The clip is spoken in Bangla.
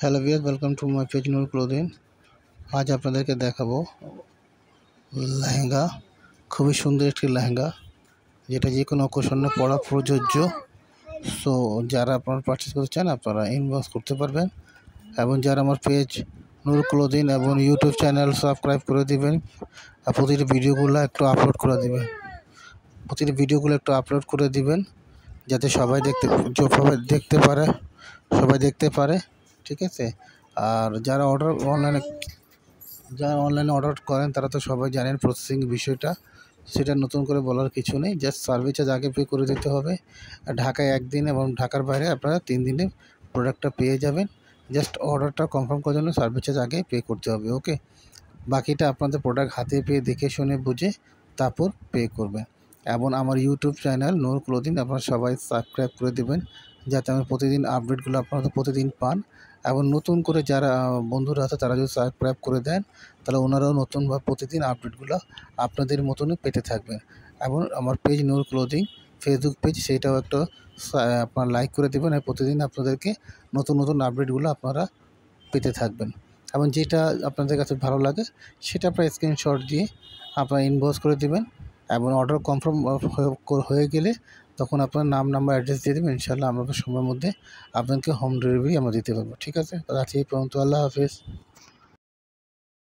Hello viewers, welcome to my page Noor clothing. আজ আপনাদেরকে দেখাবো লেহেঙ্গা, খুবই সুন্দর একটি লেহেঙ্গা যেটা যে কোনো অকেশনে পরা প্রযোজ্য। সো যারা আপনারা পারচেস করতে চান আপনারা ইনবক্স করতে পারবেন, এবং যারা আমার পেজ নূর ক্লোদিং এবং ইউটিউব চ্যানেল সাবস্ক্রাইব করে দিবেন আর প্রতিটি ভিডিওগুলো একটু আপলোড করে দিবেন যাতে সবাই দেখতে পারে, ঠিক আছে। আর যারা অনলাইনে অর্ডার করেন তারা তো সবাই জানেন প্রসেসিং বিষয়টা, সেটা নতুন করে বলার কিছু নেই। জাস্ট সার্ভিস চার্জ আগে পে করে দিতে হবে। ঢাকায় 1 দিন এবং ঢাকার বাইরে আপনারা 3 দিনে প্রোডাক্টটা পেয়ে যাবেন। জাস্ট অর্ডারটা কনফার্ম করার জন্য সার্ভিস চার্জ আগে পে করতে হবে, ওকে। বাকিটা আপনাদের প্রোডাক্ট হাতে পেয়ে দেখে শুনে বুঝে তারপর পে করবেন। এবং আমার ইউটিউব চ্যানেল নূর ক্লোদিং আপনারা সবাই সাবস্ক্রাইব করে দেবেন যাতে আমার প্রতিদিন আপডেটগুলো আপনারা প্রতিদিন পান। এবং নতুন করে যারা বন্ধুরা আছে তারা যদি সাবস্ক্রাইব করে দেন তাহলে ওনারাও নতুন বা প্রতিদিন আপডেটগুলো আপনাদের মতনই পেতে থাকবেন। এবং আমার page Noor clothing Facebook page, সেইটাও একটা আপনারা লাইক করে দেবেন, আর প্রতিদিন আপনাদেরকে নতুন আপডেটগুলো আপনারা পেতে থাকবেন। এবং যেটা আপনাদের কাছে ভালো লাগে সেটা আপনারা স্ক্রিনশট দিয়ে আপনারা ইনবক্স করে দেবেন, এবং অর্ডার কনফার্ম হয়ে গেলে তখন আপনার নাম, নাম্বার, অ্যাড্রেস দিয়ে দেবেন। ইনশাআল্লাহ আমরা সময়ের মধ্যে আপনাদেরকে হোম ডেলিভারি আমরা দিতে পারবো, ঠিক আছে। আজকে এই পর্যন্ত, আল্লাহ হাফেজ।